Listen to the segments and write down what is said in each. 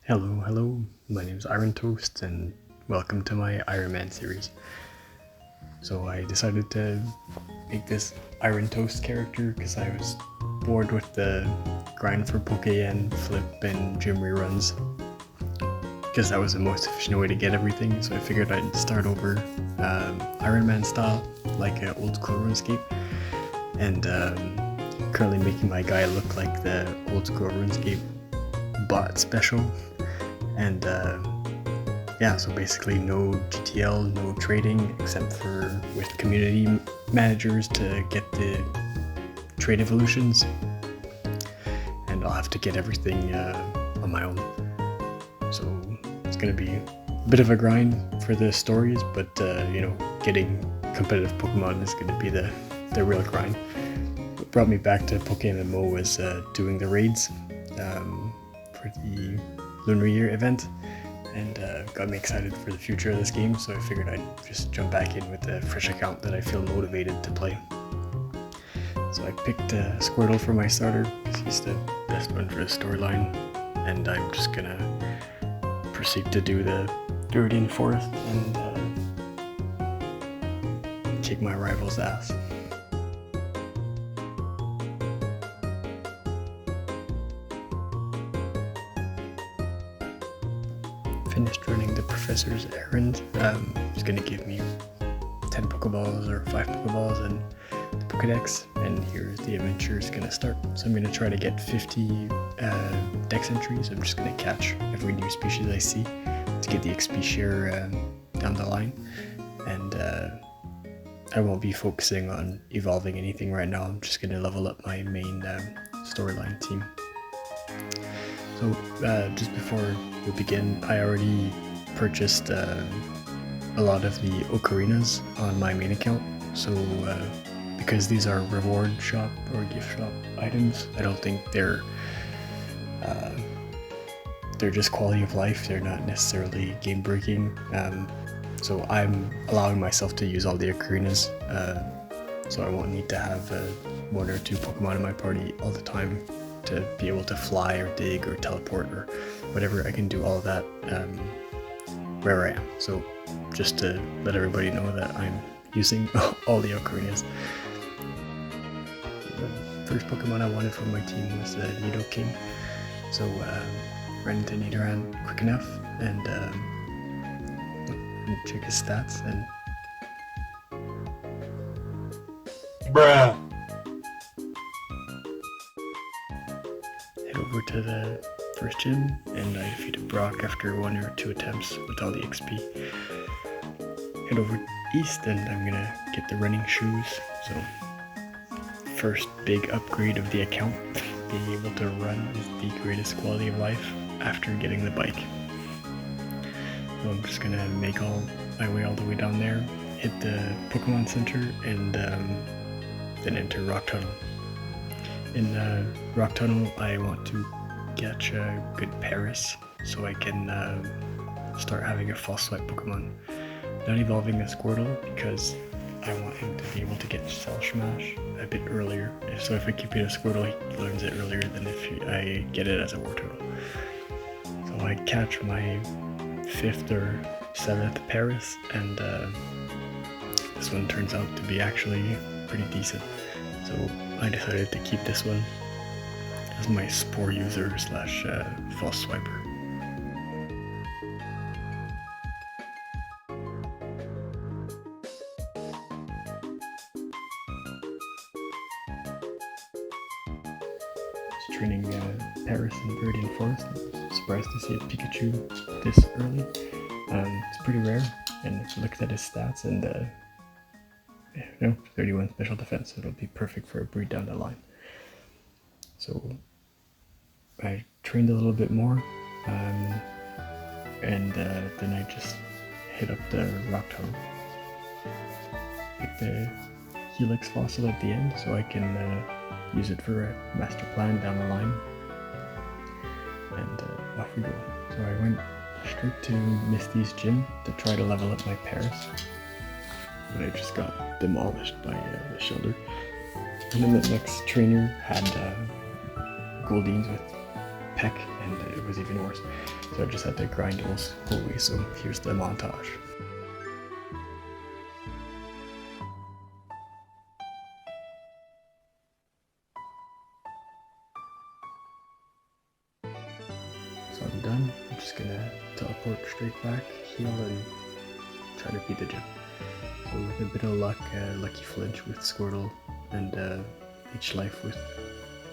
Hello, my name is Iron Toast and welcome to my Ironman series. So I decided to make this Iron Toast character because I was bored with the grind for Poke and Flip and gym reruns, because that was the most efficient way to get everything. So I figured I'd start over Ironman style, like an old school RuneScape, and currently making my guy look like the old school RuneScape bot special. And yeah, so basically no GTL, no trading, except for with community managers to get the trade evolutions, and I'll have to get everything on my own. So it's gonna be a bit of a grind for the stories, but getting competitive Pokemon is gonna be the real grind. What brought me back to PokeMMO was doing the raids for the Lunar Year event, and got me excited for the future of this game, so I figured I'd just jump back in with a fresh account that I feel motivated to play. So I picked Squirtle for my starter because he's the best one for the storyline, and I'm just gonna proceed to do the Viridian Forest and kick my rival's ass. Finished running the professor's errand. He's gonna give me 10 Pokeballs or 5 Pokeballs and the Pokedex, and here's the adventure is gonna start. So I'm gonna try to get 50 Dex entries. I'm just gonna catch every new species I see to get the XP share down the line, and I won't be focusing on evolving anything right now. I'm just gonna level up my main storyline team. So just before we begin, I already purchased a lot of the ocarinas on my main account. So because these are reward shop or gift shop items, I don't think they're just quality of life. They're not necessarily game breaking. So I'm allowing myself to use all the ocarinas, so I won't need to have 1 or 2 Pokemon in my party all the time to be able to fly or dig or teleport or whatever. I can do all of that wherever I am. So just to let everybody know that I'm using all the ocarinas. The first Pokemon I wanted from my team was Nidoking. So ran into Nidoran quick enough and check his stats and Bruh. head over to the first gym, and I defeated Brock after 1 or 2 attempts with all the XP. Head over east and I'm gonna get the running shoes. So first big upgrade of the account. Being able to run is the greatest quality of life after getting the bike. So I'm just gonna make my way all the way down there, hit the Pokemon Center, and then enter Rock Tunnel. In Rock Tunnel, I want to catch a good Paris so I can start having a false swipe Pokemon. Not evolving a Squirtle because I want him to be able to get Cell Smash a bit earlier. So if I keep it a Squirtle, he learns it earlier than if I get it as a Wartortle. So I catch my 5th or 7th Paris, and this one turns out to be actually pretty decent. So I decided to keep this one as my Spore user / false swiper. Just training Paris and Viridian Forest. I'm surprised to see a Pikachu this early. It's pretty rare, and if you look at his stats, and 31 special defense, so it'll be perfect for a breed down the line. So I trained a little bit more, and then I just hit up the Rock Tunnel. Pick the Helix fossil at the end so I can use it for a master plan down the line, and off we go. So I went straight to Misty's gym to try to level up my Paris, but I just got demolished by the Shellder. And then the next trainer had Goldeen's with Peck, and it was was even worse. So I just had to grind almost whole way. So here's the montage. So I'm done. I'm just gonna teleport straight back, heal, and try to beat the gym. So with a bit of luck, Lucky Flinch with Squirtle, and Leech Life with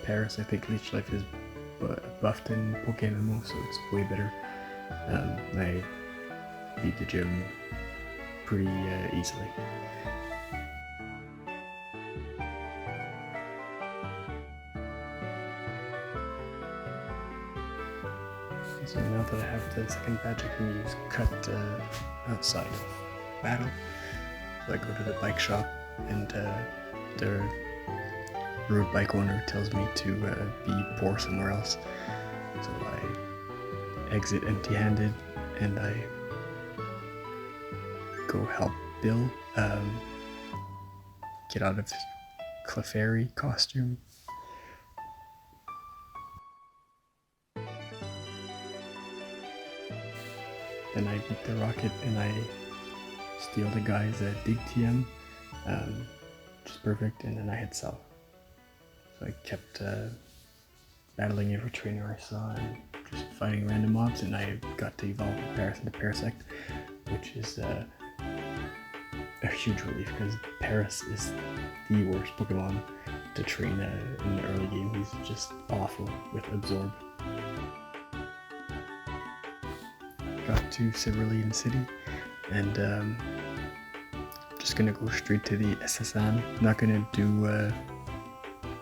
Paris. I think Leech Life is buffed in PokeMMO, so it's way better. I beat the gym pretty easily. So now that I have the second badge, I can use Cut outside of battle. So I go to the bike shop, and the rude bike owner tells me to be poor somewhere else. So I exit empty-handed, and I go help Bill get out of his Clefairy costume. Then I beat the Rocket, and I steal the guy's Dig TM, which is perfect, and then I hit South. So I kept battling every trainer I saw and just fighting random mobs, and I got to evolve Paris into Parasect, which is a huge relief because Paris is the worst Pokemon to train in the early game. He's just awful with Absorb. Got to Cerulean City, and just gonna go straight to the SSN. I'm not gonna do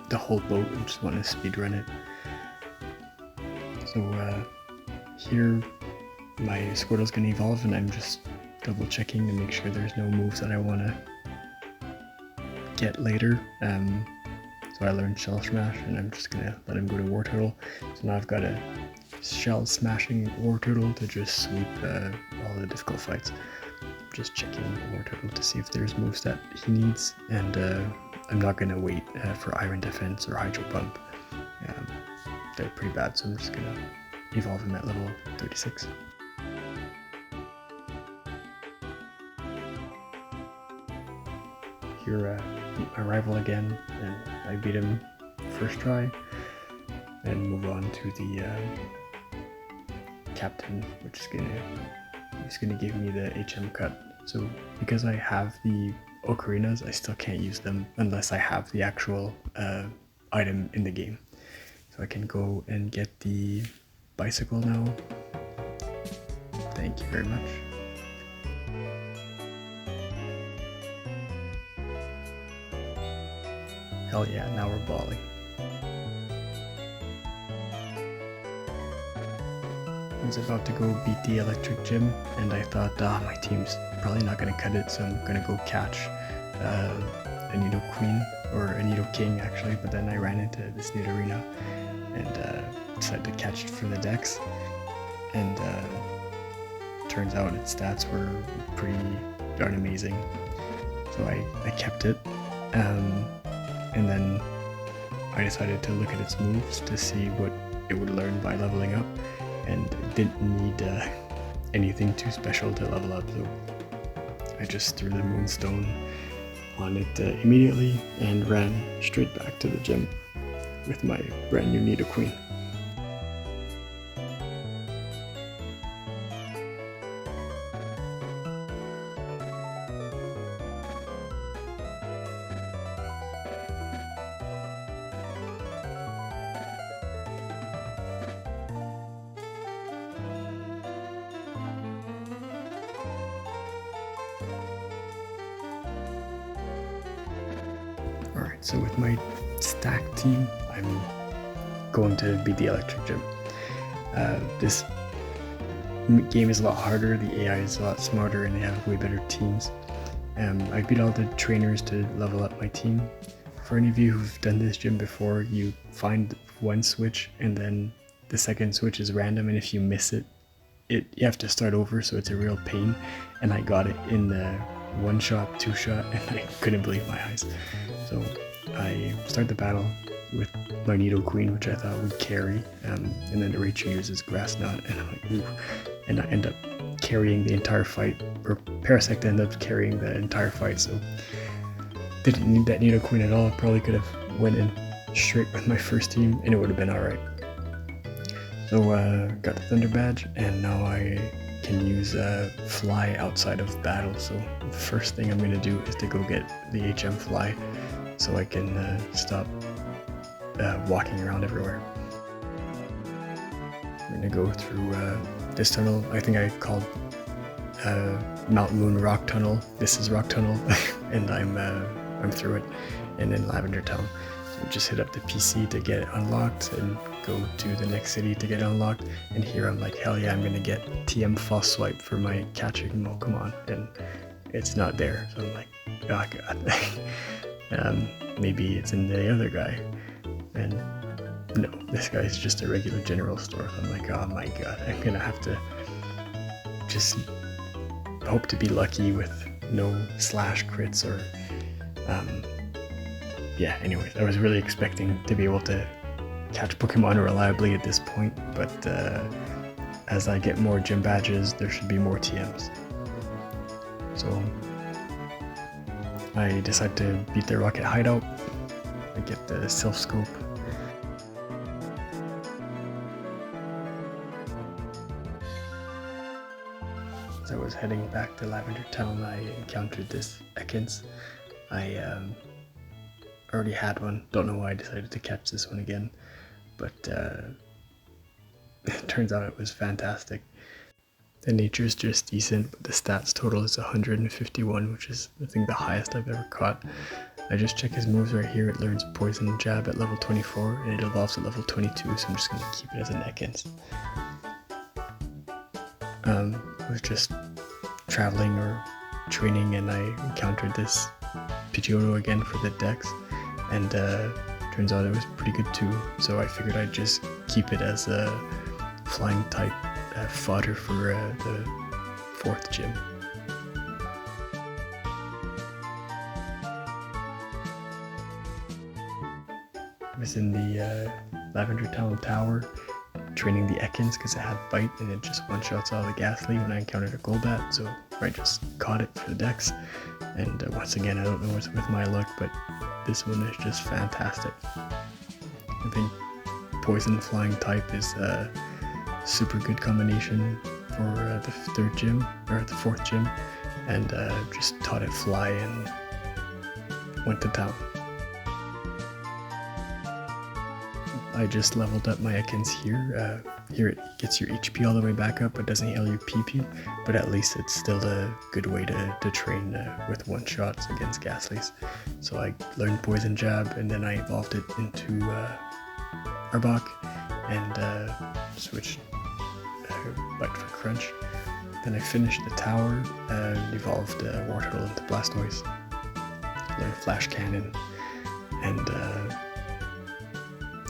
the whole boat, I just want to speedrun it. So here my Squirtle's gonna evolve, and I'm just double checking to make sure there's no moves that I want to get later. So I learned Shell Smash, and I'm just gonna let him go to War Turtle. So now I've got a Shell Smashing War Turtle to just sweep all the difficult fights. Just checking War Turtle to see if there's moves that he needs, and I'm not gonna wait for Iron Defense or Hydro Pump. They're pretty bad, so I'm just gonna evolve him at level 36. Here, beat my rival again, and I beat him first try, and move on to the captain, which is gonna give me the HM cut. So because I have the ocarinas, I still can't use them unless I have the actual item in the game. So I can go and get the bicycle now. Thank you very much. Hell yeah, now we're balling. I was about to go beat the electric gym, and I thought, my team's probably not going to cut it, so I'm going to go catch a Nido Queen, or a Nido King actually, but then I ran into this Nidorino and decided to catch it for the dex, and turns out its stats were pretty darn amazing, so I kept it, and then I decided to look at its moves to see what it would learn by leveling up, and it didn't need anything too special to level up, so I just threw the Moonstone on it immediately and ran straight back to the gym with my brand new Nido Queen. Alright, so with my stack team, I'm going to beat the electric gym. This game is a lot harder, the AI is a lot smarter, and they have way better teams. I beat all the trainers to level up my team. For any of you who've done this gym before, you find one switch and then the second switch is random, and if you miss it, you have to start over, so it's a real pain. And I got it in the one shot, two shot, and I couldn't believe my eyes. So I start the battle, with my Nidoqueen, which I thought would carry, and then the Raichu uses Grass Knot, and I'm like, ooh, and I end up carrying the entire fight, or Parasect ended up carrying the entire fight, so didn't need that Nidoqueen at all. Probably could have went in straight with my first team, and it would have been alright. So got the Thunder Badge, and now I can use Fly outside of battle, so the first thing I'm going to do is to go get the HM Fly, so I can stop walking around everywhere. I'm going to go through this tunnel. I think I called Mount Moon Rock Tunnel. This is Rock Tunnel, and I'm through it, and then Lavender Town. So just hit up the PC to get it unlocked, and go to the next city to get it unlocked. And here I'm like, hell yeah, I'm going to get TM False Swipe for my catching Pokemon, and it's not there. So I'm like, oh god. Maybe it's in the other guy. And no, this guy's just a regular general store. I'm like, oh my god, I'm gonna have to just hope to be lucky with no slash crits or yeah, anyways, I was really expecting to be able to catch Pokemon reliably at this point, but as I get more gym badges, there should be more TMs. So I decide to beat the Rocket Hideout. I get the Self Scope. As I was heading back to Lavender Town, I encountered this Ekans. I already had one, don't know why I decided to catch this one again, but it turns out it was fantastic. The nature is just decent, but the stats total is 151, which is I think the highest I've ever caught. I just check his moves right here. It learns Poison Jab at level 24, and it evolves at level 22, so I'm just going to keep it as an Ekans. I was just traveling or training, and I encountered this Pidgeotto again for the Dex, and turns out it was pretty good too, so I figured I'd just keep it as a flying type fodder for the 4th gym. I was in the Lavender Town Tower training the Ekans because it had Bite, and it just one-shots all the Ghastly when I encountered a Golbat, so I just caught it for the Dex. And once again, I don't know what's with my luck, but this one is just fantastic. I think Poison Flying type is a super good combination for the 3rd gym, or the 4th gym, and just taught it Fly and went to town. I just leveled up my Ekans here. Here it gets your HP all the way back up, but doesn't heal your PP, but at least it's still a good way to train with one-shots against Ghastlies. So I learned Poison Jab, and then I evolved it into Arbok, and switched Bite for Crunch. Then I finished the tower, and evolved Wartortle into Blastoise, learned Flash Cannon, and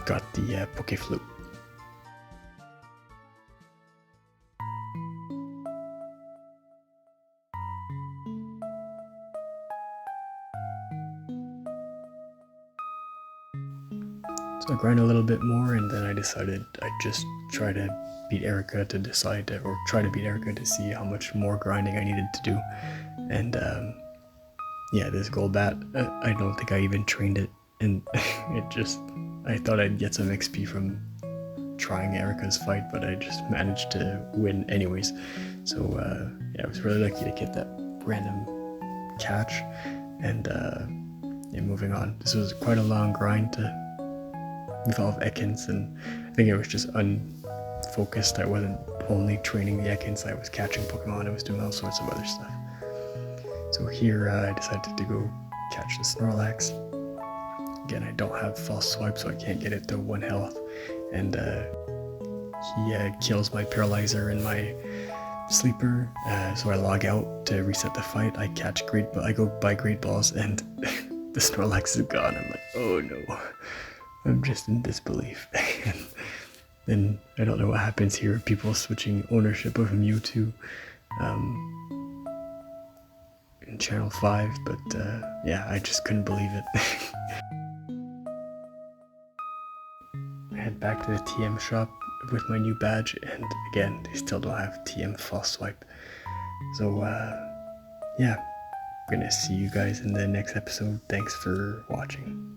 got the Poke Flute. So I grind a little bit more, and then I decided I'd just try to beat Erica to decide, or try to beat Erica to see how much more grinding I needed to do. And yeah, this Golbat, I don't think I even trained it, and I thought I'd get some XP from trying Erica's fight, but I just managed to win anyways. So yeah, I was really lucky to get that random catch, and yeah, moving on. This was quite a long grind to evolve Ekans, and I think it was just unfocused. I wasn't only training the Ekans, I was catching Pokemon, I was doing all sorts of other stuff. So here I decided to go catch the Snorlax. Again, I don't have False Swipe, so I can't get it to 1 health, and he kills my Paralyzer and my Sleeper, so I log out to reset the fight. I go buy Great Balls, and the Snorlax is gone. I'm like, oh no. I'm just in disbelief. Then I don't know what happens here. People switching ownership of Mewtwo in Channel 5, but yeah, I just couldn't believe it. head back to the TM shop with my new badge, and again, they still don't have TM false swipe. So yeah, I'm gonna see you guys in the next episode. Thanks for watching.